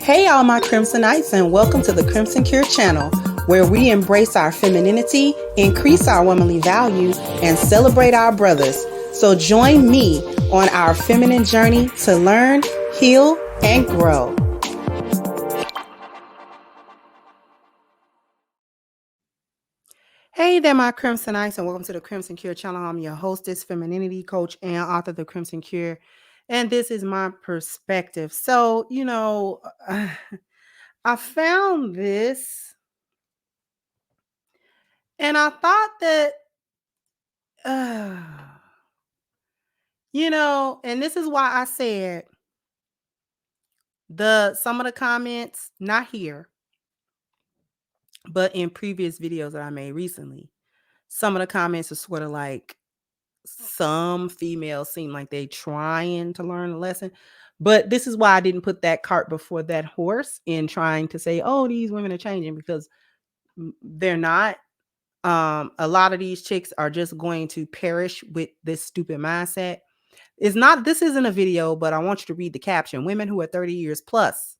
Hey, all my Crimsonites, and welcome to the Crimson Cure channel, where we embrace our femininity, increase our womanly value, and celebrate our brothers. So join me on our feminine journey to learn, heal, and grow. Hey there, my Crimsonites, and welcome to the Crimson Cure channel. I'm your hostess, femininity coach, and author of the Crimson Cure, and this is my perspective. So, I found this, and I thought that, and this is why I said some of the comments, not here, but in previous videos that I made recently, some of the comments are sort of like some females seem like they trying to learn a lesson. But this is why I didn't put that cart before that horse in trying to say, oh, these women are changing, because they're not. A lot of these chicks are just going to perish with this stupid mindset. This isn't a video, but I want you to read the caption. Women who are 30 years plus.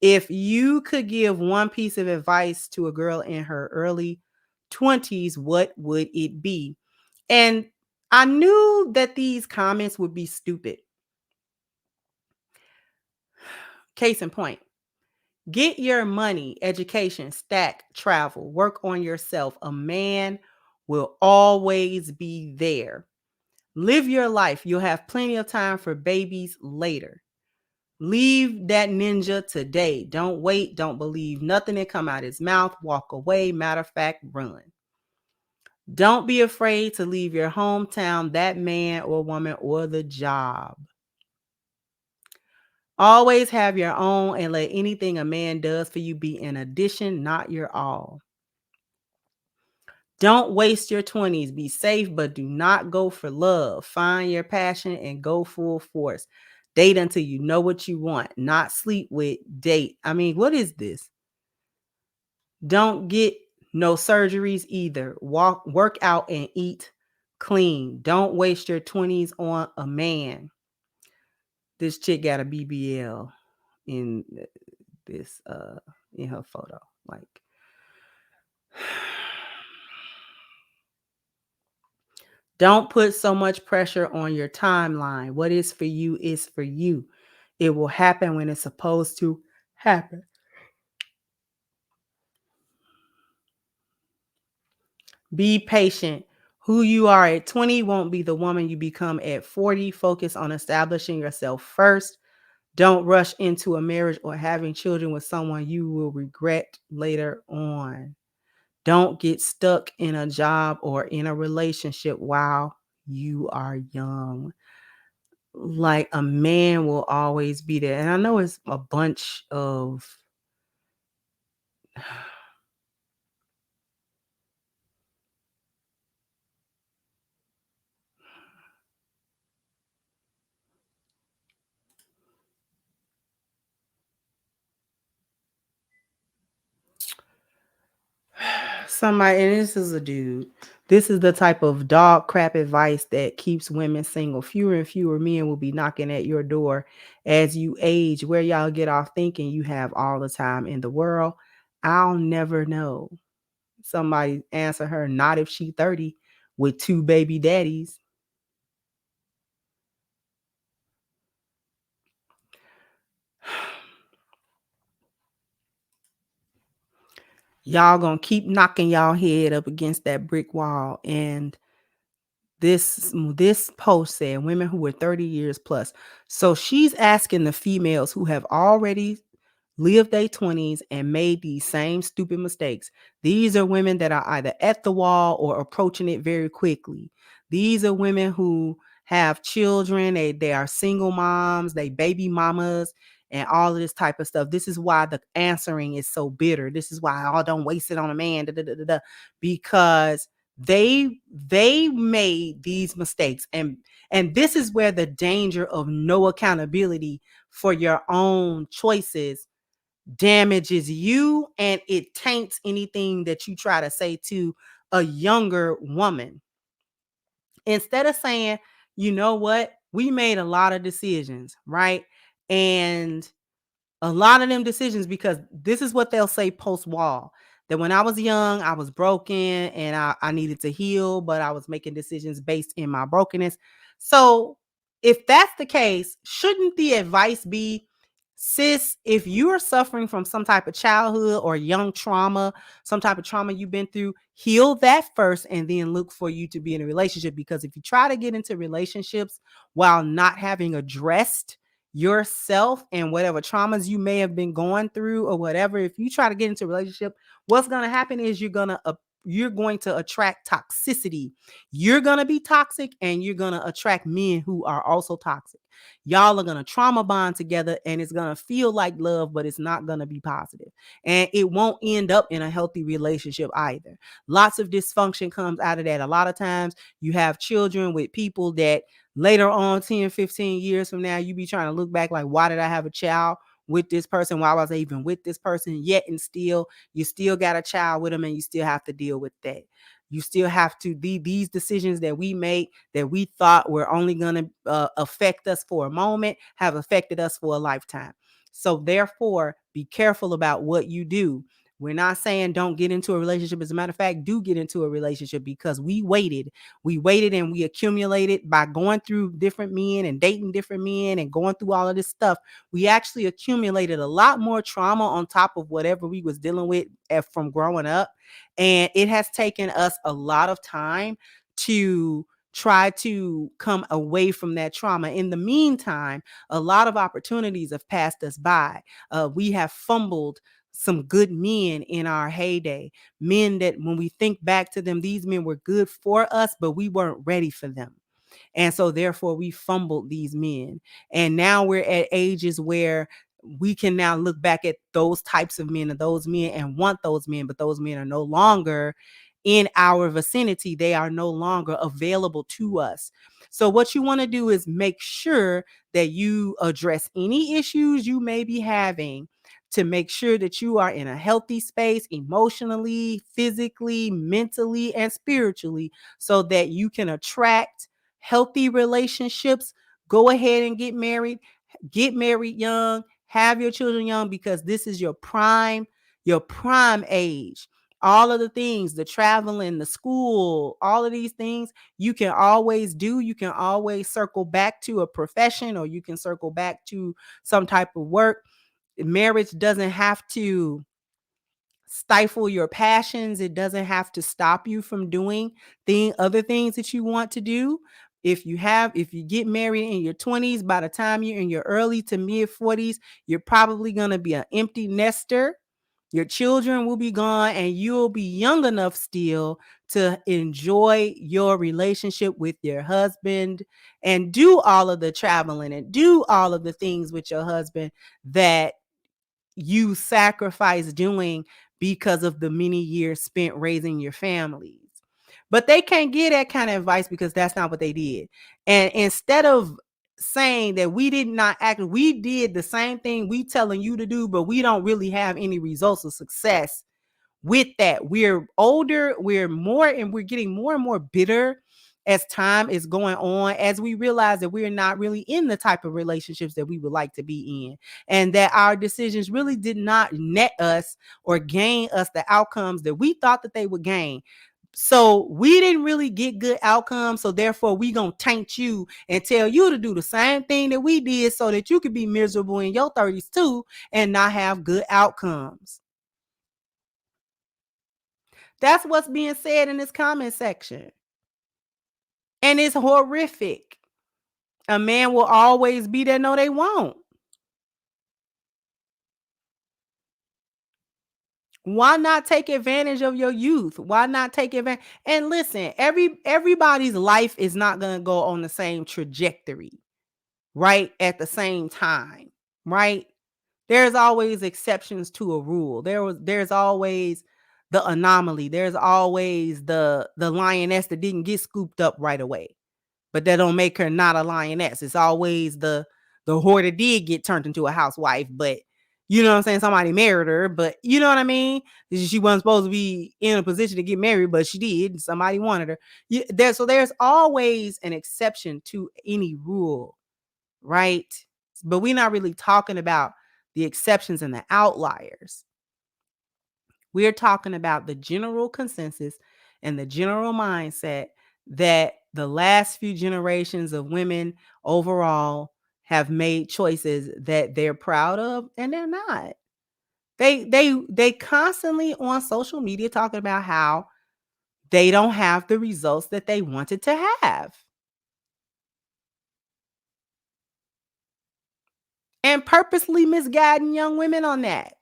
If you could give one piece of advice to a girl in her early 20s, what would it be? And I knew that these comments would be stupid. Case in point, get your money, education, stack, travel, work on yourself. A man will always be there. Live your life. You'll have plenty of time for babies later. Leave that ninja today. Don't wait. Don't believe nothing that come out his mouth. Walk away. Matter of fact, run. Don't be afraid to leave your hometown, that man or woman, or the job. Always have your own, and let anything a man does for you be an addition, not your all. Don't waste your 20s. Be safe, but do not go for love. Find your passion and go full force. Date until you know what you want. Not sleep with, date. I mean, what is this? Don't get no surgeries either. Work out and eat clean. Don't waste your 20s on a man. This chick got a BBL in this in her photo. Like, don't put so much pressure on your timeline. What is for you is for you. It will happen when it's supposed to happen. Be patient. Who you are at 20 won't be the woman you become at 40. Focus on establishing yourself first. Don't rush into a marriage or having children with someone you will regret later on. Don't get stuck in a job or in a relationship while you are young. Like, a man will always be there. And I know it's a bunch of somebody, and this is a dude. This is the type of dog crap advice that keeps women single. Fewer and fewer men will be knocking at your door as you age. Where y'all get off thinking you have all the time in the world? I'll never know. Somebody answer her, not if she 30 with 2 baby daddies. Y'all gonna keep knocking y'all head up against that brick wall. And this post said women who were 30 years plus. So she's asking the females who have already lived their 20s and made these same stupid mistakes. These are women that are either at the wall or approaching it very quickly. These are women who have children. They are single moms, they baby mamas, and all of this type of stuff. This is why the answering is so bitter. This is why, don't waste it on a man, because they made these mistakes. And this is where the danger of no accountability for your own choices damages you, and it taints anything that you try to say to a younger woman. Instead of saying, you know what, we made a lot of decisions, right? And A lot of them decisions, because this is what they'll say post wall, that when I was young, I was broken and I needed to heal, but I was making decisions based in my brokenness. So if that's the case, shouldn't the advice be, sis, if you're suffering from some type of childhood or young trauma, some type of trauma you've been through, heal that first and then look for you to be in a relationship. Because if you try to get into relationships while not having addressed yourself and whatever traumas you may have been going through or whatever, if you try to get into a relationship, what's going to happen is you're going to attract toxicity. You're going to be toxic and you're going to attract men who are also toxic. Y'all are going to trauma bond together and it's going to feel like love, but it's not going to be positive. And it won't end up in a healthy relationship either. Lots of dysfunction comes out of that. A lot of times you have children with people that later on, 10, 15 years from now, you be trying to look back like, why did I have a child with this person? Why was I even with this person? Yet and still, you still got a child with them and you still have to deal with that. You still have to, these decisions that we make that we thought were only going to affect us for a moment have affected us for a lifetime. So therefore, be careful about what you do. We're not saying don't get into a relationship. As a matter of fact, do get into a relationship, because we waited. We waited and we accumulated by going through different men and dating different men and going through all of this stuff. We actually accumulated a lot more trauma on top of whatever we was dealing with from growing up. And it has taken us a lot of time to try to come away from that trauma. In the meantime, a lot of opportunities have passed us by. We have fumbled some good men in our heyday, men that when we think back to them, these men were good for us, but we weren't ready for them. And so therefore we fumbled these men. And now we're at ages where we can now look back at those types of men and those men and want those men, but those men are no longer in our vicinity. They are no longer available to us. So what you want to do is make sure that you address any issues you may be having, to make sure that you are in a healthy space emotionally, physically, mentally, and spiritually, so that you can attract healthy relationships. Go ahead and get married young, have your children young, because this is your prime age. All of the things, the traveling, the school, all of these things you can always do. You can always circle back to a profession, or you can circle back to some type of work. Marriage doesn't have to stifle your passions. It doesn't have to stop you from doing other things that you want to do. If you get married in your 20s, by the time you're in your early to mid 40s, you're probably going to be an empty nester. Your children will be gone and you'll be young enough still to enjoy your relationship with your husband and do all of the traveling and do all of the things with your husband that you sacrifice doing because of the many years spent raising your families. But they can't get that kind of advice because that's not what they did. And instead of saying that we did not act, we did the same thing we telling you to do, but we don't really have any results of success with that. We're older, we're getting more and more bitter as time is going on, as we realize that we're not really in the type of relationships that we would like to be in, and that our decisions really did not net us or gain us the outcomes that we thought that they would gain. So we didn't really get good outcomes. So therefore we gonna taint you and tell you to do the same thing that we did so that you could be miserable in your 30s too and not have good outcomes. That's what's being said in this comment section. And it's horrific. A man will always be there. No, they won't. Why not take advantage of your youth? Why not take advantage? And listen, everybody's life is not going to go on the same trajectory, right? At the same time, right? There's always exceptions to a rule. There's always the anomaly. There's always the lioness that didn't get scooped up right away. But that don't make her not a lioness. It's always the whore that did get turned into a housewife, but you know what I'm saying? Somebody married her, but you know what I mean? She wasn't supposed to be in a position to get married, but she did. Somebody wanted her. So there's always an exception to any rule, right? But we're not really talking about the exceptions and the outliers. We're talking about the general consensus and the general mindset that the last few generations of women overall have made choices that they're proud of, and they're not. They constantly on social media talking about how they don't have the results that they wanted to have. And purposely misguiding young women on that.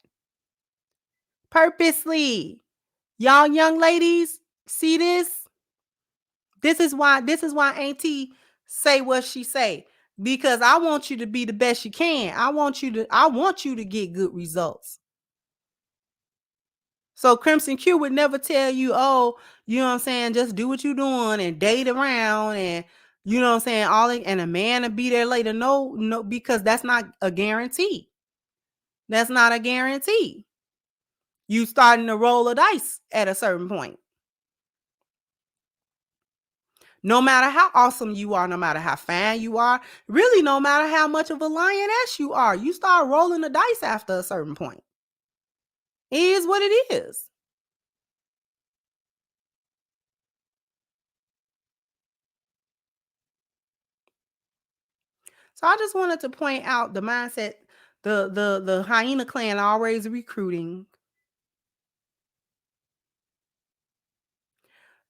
Purposely. Y'all young ladies, see this? This is why Auntie say what she say. Because I want you to be the best you can. I want you to get good results. So Crimson Q would never tell you, oh, you know what I'm saying, just do what you're doing and date around and you know what I'm saying, and a man to be there later. No, because that's not a guarantee. That's not a guarantee. You starting to roll a dice at a certain point. No matter how awesome you are, no matter how fine you are, really no matter how much of a lioness you are, you start rolling the dice after a certain point. It is what it is. So I just wanted to point out the mindset, the hyena clan always recruiting.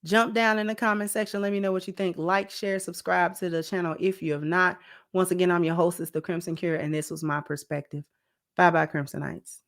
Jump down in the comment section. Let me know what you think. Like, share, subscribe to the channel if you have not. Once again, I'm your hostess, The Crimson Cure, and this was my perspective. Bye-bye, Crimsonites.